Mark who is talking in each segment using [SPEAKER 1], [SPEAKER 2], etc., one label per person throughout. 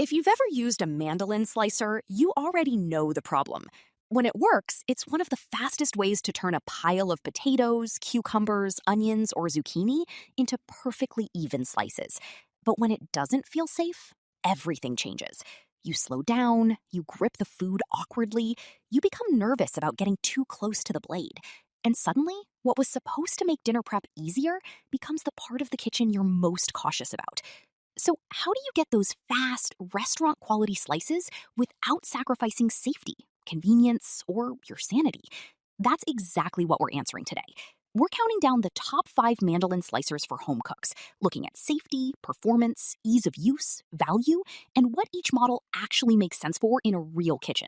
[SPEAKER 1] If you've ever used a Mandoline Slicer, you already know the problem. When it works, it's one of the fastest ways to turn a pile of potatoes, cucumbers, onions, or zucchini into perfectly even slices. But when it doesn't feel safe, everything changes. You slow down, you grip the food awkwardly, you become nervous about getting too close to the blade. And suddenly, what was supposed to make dinner prep easier becomes the part of the kitchen you're most cautious about. So, how do you get those fast, restaurant quality slices without sacrificing safety, convenience, or your sanity? That's exactly what we're answering today. We're counting down the top 5 Mandoline slicers for home cooks, looking at safety, performance, ease of use, value, and what each model actually makes sense for in a real kitchen.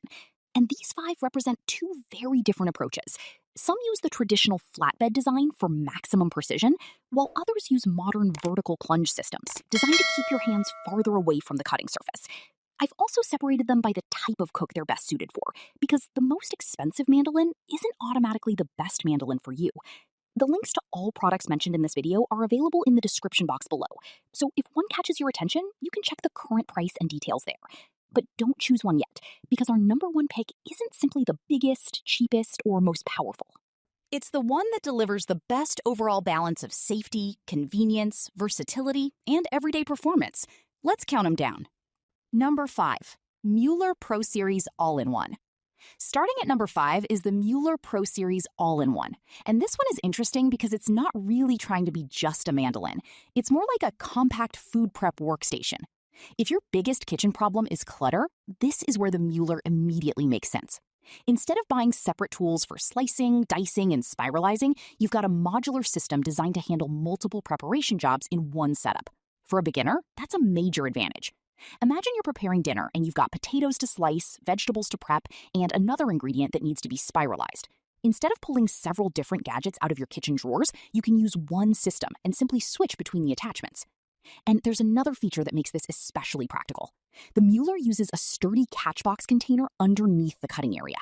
[SPEAKER 1] And these 5 represent 2 very different approaches. Some use the traditional flatbed design for maximum precision, while others use modern vertical plunge systems designed to keep your hands farther away from the cutting surface. I've also separated them by the type of cook they're best suited for, because the most expensive mandolin isn't automatically the best mandolin for you. The links to all products mentioned in this video are available in the description box below, so if one catches your attention, you can check the current price and details there. But don't choose one yet, because our number 1 pick isn't simply the biggest, cheapest, or most powerful. It's the one that delivers the best overall balance of safety, convenience, versatility, and everyday performance. Let's count them down. Number 5, MUELLER Pro Series All-in-One. Starting at number 5 is the MUELLER Pro Series All-in-One. And this one is interesting because it's not really trying to be just a mandolin. It's more like a compact food prep workstation. If your biggest kitchen problem is clutter, this is where the MUELLER immediately makes sense. Instead of buying separate tools for slicing, dicing, and spiralizing, you've got a modular system designed to handle multiple preparation jobs in one setup. For a beginner, that's a major advantage. Imagine you're preparing dinner and you've got potatoes to slice, vegetables to prep, and another ingredient that needs to be spiralized. Instead of pulling several different gadgets out of your kitchen drawers, you can use one system and simply switch between the attachments. And there's another feature that makes this especially practical. The MUELLER uses a sturdy catchbox container underneath the cutting area.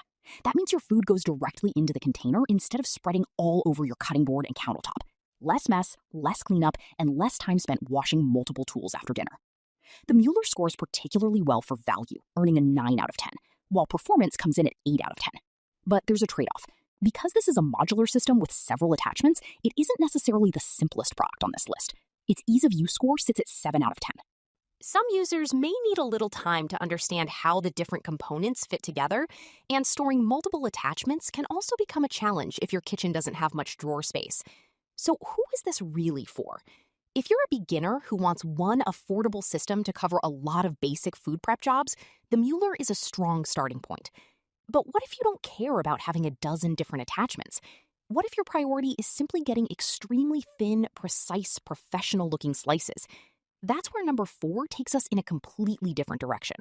[SPEAKER 1] That means your food goes directly into the container instead of spreading all over your cutting board and countertop. Less mess, less cleanup, and less time spent washing multiple tools after dinner. The MUELLER scores particularly well for value, earning a 9 out of 10, while performance comes in at 8 out of 10. But there's a trade-off. Because this is a modular system with several attachments, it isn't necessarily the simplest product on this list. Its ease of use score sits at 7 out of 10. Some users may need a little time to understand how the different components fit together, and storing multiple attachments can also become a challenge if your kitchen doesn't have much drawer space. So who is this really for? If you're a beginner who wants one affordable system to cover a lot of basic food prep jobs, the MUELLER is a strong starting point. But what if you don't care about having a dozen different attachments? What if your priority is simply getting extremely thin, precise, professional-looking slices? That's where number 4 takes us in a completely different direction.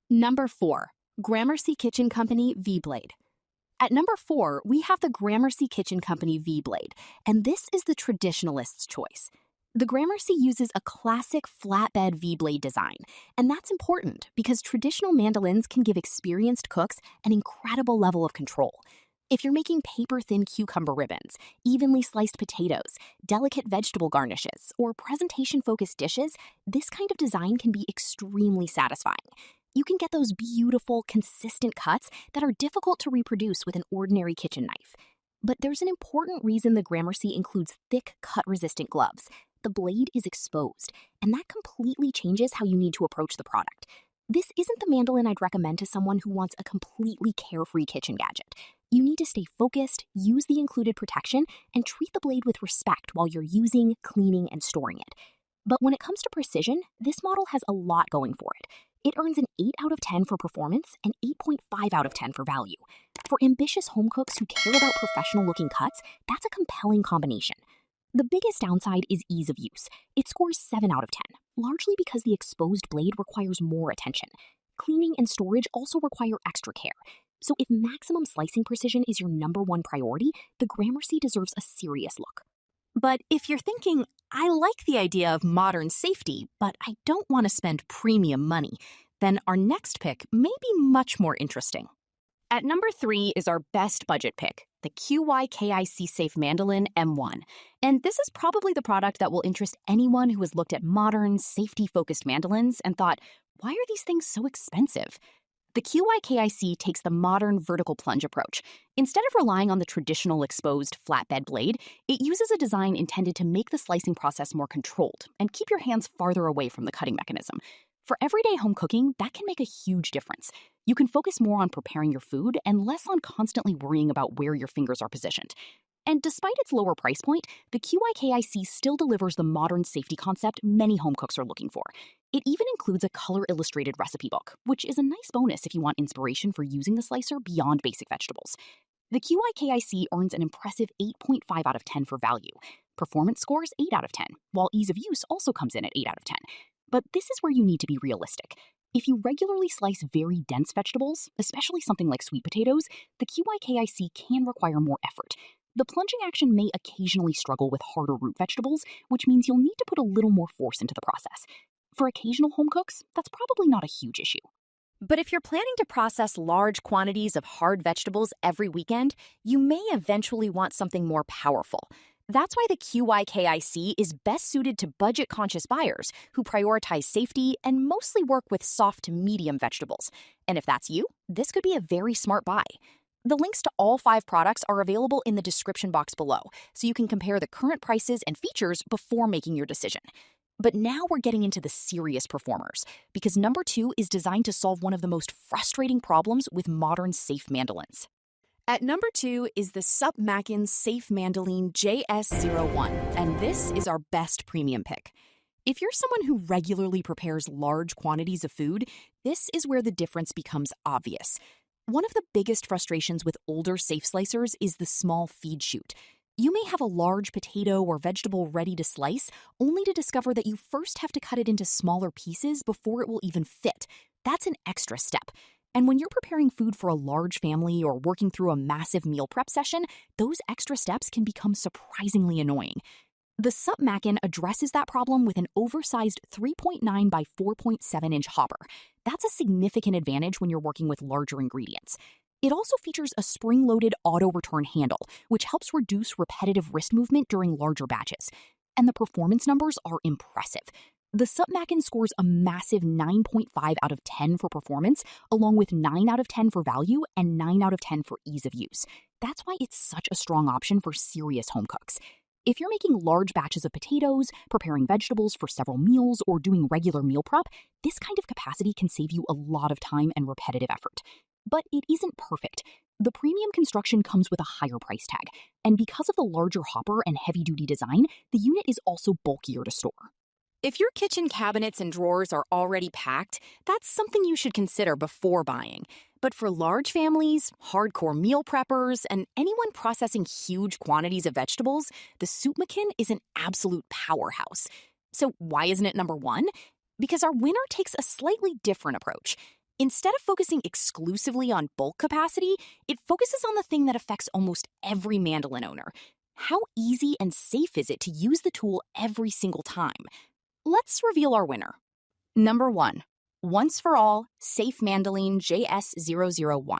[SPEAKER 1] Number 4, Gramercy Kitchen Company V-Blade. At number 4, we have the Gramercy Kitchen Company V-Blade, and this is the traditionalist's choice. The Gramercy uses a classic flatbed V-blade design, and that's important because traditional mandolins can give experienced cooks an incredible level of control. If you're making paper-thin cucumber ribbons, evenly sliced potatoes, delicate vegetable garnishes, or presentation-focused dishes, this kind of design can be extremely satisfying. You can get those beautiful, consistent cuts that are difficult to reproduce with an ordinary kitchen knife. But there's an important reason the Gramercy includes thick, cut-resistant gloves. The blade is exposed, and that completely changes how you need to approach the product. This isn't the mandolin I'd recommend to someone who wants a completely carefree kitchen gadget. You need to stay focused, use the included protection, and treat the blade with respect while you're using, cleaning, and storing it. But when it comes to precision, this model has a lot going for it. It earns an 8 out of 10 for performance and 8.5 out of 10 for value. For ambitious home cooks who care about professional-looking cuts, that's a compelling combination. The biggest downside is ease of use. It scores 7 out of 10, largely because the exposed blade requires more attention. Cleaning and storage also require extra care. So if maximum slicing precision is your number 1 priority, the Gramercy deserves a serious look. But if you're thinking, I like the idea of modern safety, but I don't want to spend premium money, then our next pick may be much more interesting. At number 3 is our best budget pick, the QYKIC Safe Mandoline M1. And this is probably the product that will interest anyone who has looked at modern, safety-focused mandolins and thought, why are these things so expensive? The QYKIC takes the modern vertical plunge approach. Instead of relying on the traditional exposed flatbed blade, it uses a design intended to make the slicing process more controlled and keep your hands farther away from the cutting mechanism. For everyday home cooking, that can make a huge difference. You can focus more on preparing your food and less on constantly worrying about where your fingers are positioned. And despite its lower price point, the QYKIC still delivers the modern safety concept many home cooks are looking for. It even includes a color-illustrated recipe book, which is a nice bonus if you want inspiration for using the slicer beyond basic vegetables. The QYKIC earns an impressive 8.5 out of 10 for value. Performance scores 8 out of 10, while ease of use also comes in at 8 out of 10. But this is where you need to be realistic. If you regularly slice very dense vegetables, especially something like sweet potatoes, the QYKIC can require more effort. The plunging action may occasionally struggle with harder root vegetables, which means you'll need to put a little more force into the process. For occasional home cooks, that's probably not a huge issue. But if you're planning to process large quantities of hard vegetables every weekend, you may eventually want something more powerful. That's why the QYKIC is best suited to budget-conscious buyers who prioritize safety and mostly work with soft to medium vegetables. And if that's you, this could be a very smart buy. The links to all 5 products are available in the description box below, so you can compare the current prices and features before making your decision. But now we're getting into the serious performers, because number 2 is designed to solve one of the most frustrating problems with modern safe mandolins. At number 2 is the SUPMAKIN Safe Mandoline JS01, and this is our best premium pick. If you're someone who regularly prepares large quantities of food, this is where the difference becomes obvious. One of the biggest frustrations with older safe slicers is the small feed chute. You may have a large potato or vegetable ready to slice, only to discover that you first have to cut it into smaller pieces before it will even fit. That's an extra step. And when you're preparing food for a large family or working through a massive meal prep session, those extra steps can become surprisingly annoying. The SUPMAKIN addresses that problem with an oversized 3.9 by 4.7 inch hopper. That's a significant advantage when you're working with larger ingredients. It also features a spring-loaded auto-return handle, which helps reduce repetitive wrist movement during larger batches. And the performance numbers are impressive. The SUPMAKIN scores a massive 9.5 out of 10 for performance, along with 9 out of 10 for value and 9 out of 10 for ease of use. That's why it's such a strong option for serious home cooks. If you're making large batches of potatoes, preparing vegetables for several meals, or doing regular meal prep, this kind of capacity can save you a lot of time and repetitive effort. But it isn't perfect. The premium construction comes with a higher price tag, and because of the larger hopper and heavy-duty design, the unit is also bulkier to store. If your kitchen cabinets and drawers are already packed, that's something you should consider before buying. But for large families, hardcore meal preppers, and anyone processing huge quantities of vegetables, the SUPMAKIN is an absolute powerhouse. So why isn't it number 1? Because our winner takes a slightly different approach. Instead of focusing exclusively on bulk capacity, it focuses on the thing that affects almost every mandolin owner. How easy and safe is it to use the tool every single time? Let's reveal our winner. Number 1, Once for All Safe Mandoline JS001.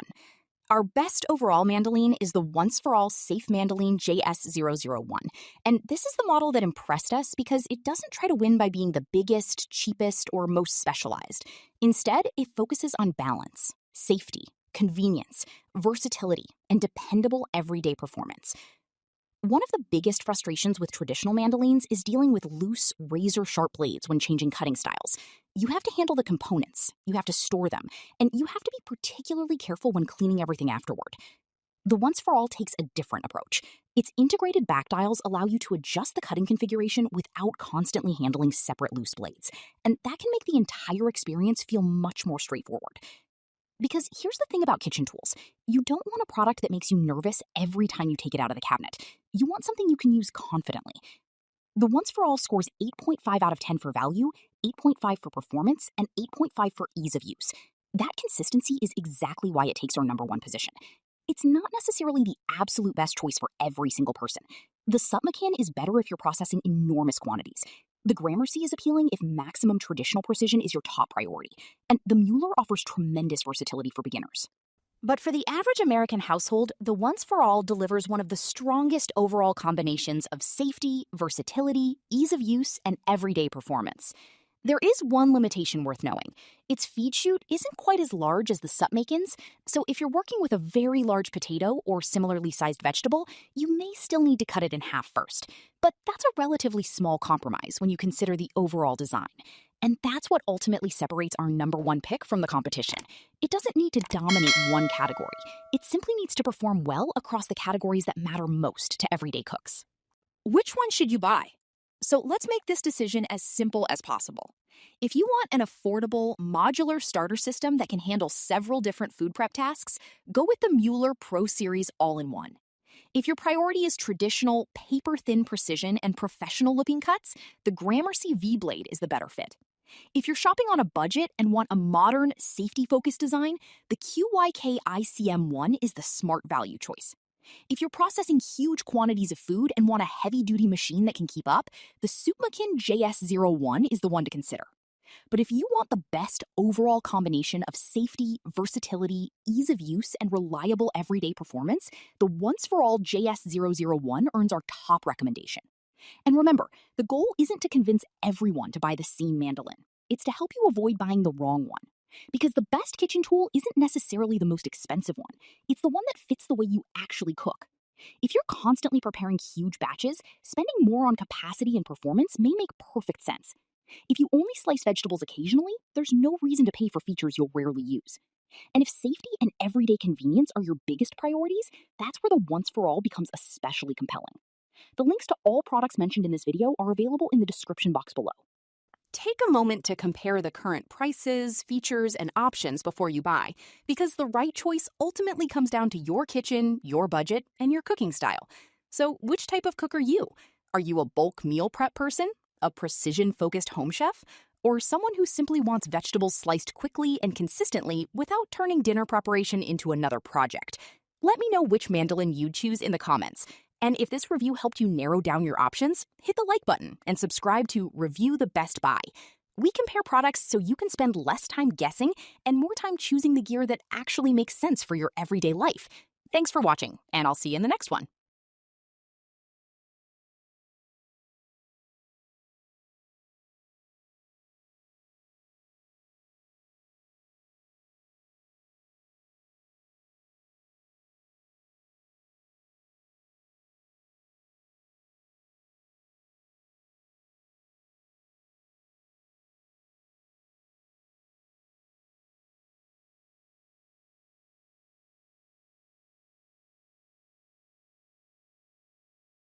[SPEAKER 1] Our best overall mandoline is the Once for All Safe Mandoline JS001. And this is the model that impressed us because it doesn't try to win by being the biggest, cheapest, or most specialized. Instead, it focuses on balance, safety, convenience, versatility, and dependable everyday performance. One of the biggest frustrations with traditional mandolines is dealing with loose, razor-sharp blades when changing cutting styles. You have to handle the components, you have to store them, and you have to be particularly careful when cleaning everything afterward. The Once for All takes a different approach. Its integrated back dials allow you to adjust the cutting configuration without constantly handling separate loose blades, and that can make the entire experience feel much more straightforward. Because here's the thing about kitchen tools. You don't want a product that makes you nervous every time you take it out of the cabinet. You want something you can use confidently. The Once for All scores 8.5 out of 10 for value, 8.5 for performance, and 8.5 for ease of use. That consistency is exactly why it takes our number 1 position. It's not necessarily the absolute best choice for every single person. The SUPMAKIN is better if you're processing enormous quantities. The GRAMERCY is appealing if maximum traditional precision is your top priority, and the MUELLER offers tremendous versatility for beginners. But for the average American household, the Once for All delivers one of the strongest overall combinations of safety, versatility, ease of use, and everyday performance. There is one limitation worth knowing. Its feed chute isn't quite as large as the SUPMAKIN's, so if you're working with a very large potato or similarly sized vegetable, you may still need to cut it in half first. But that's a relatively small compromise when you consider the overall design. And that's what ultimately separates our number one pick from the competition. It doesn't need to dominate one category. It simply needs to perform well across the categories that matter most to everyday cooks. Which one should you buy? So let's make this decision as simple as possible. If you want an affordable, modular starter system that can handle several different food prep tasks, go with the MUELLER Pro Series All-in-One. If your priority is traditional, paper-thin precision and professional-looking cuts, the GRAMERCY V-Blade is the better fit. If you're shopping on a budget and want a modern, safety-focused design, the QYKIC ICM1 is the smart value choice. If you're processing huge quantities of food and want a heavy-duty machine that can keep up, the SUPMAKIN JS01 is the one to consider. But if you want the best overall combination of safety, versatility, ease of use, and reliable everyday performance, the Once for All JS001 earns our top recommendation. And remember, the goal isn't to convince everyone to buy the same mandolin. It's to help you avoid buying the wrong one. Because the best kitchen tool isn't necessarily the most expensive one. It's the one that fits the way you actually cook. If you're constantly preparing huge batches, spending more on capacity and performance may make perfect sense. If you only slice vegetables occasionally, there's no reason to pay for features you'll rarely use. And if safety and everyday convenience are your biggest priorities, that's where the Once for All becomes especially compelling. The links to all products mentioned in this video are available in the description box below. Take a moment to compare the current prices, features, and options before you buy, because the right choice ultimately comes down to your kitchen, your budget, and your cooking style. So which type of cook are you? Are you a bulk meal prep person, a precision-focused home chef, or someone who simply wants vegetables sliced quickly and consistently without turning dinner preparation into another project? Let me know which mandolin you'd choose in the comments. And if this review helped you narrow down your options, hit the like button and subscribe to Review the Best Buy. We compare products so you can spend less time guessing and more time choosing the gear that actually makes sense for your everyday life. Thanks for watching, and I'll see you in the next one.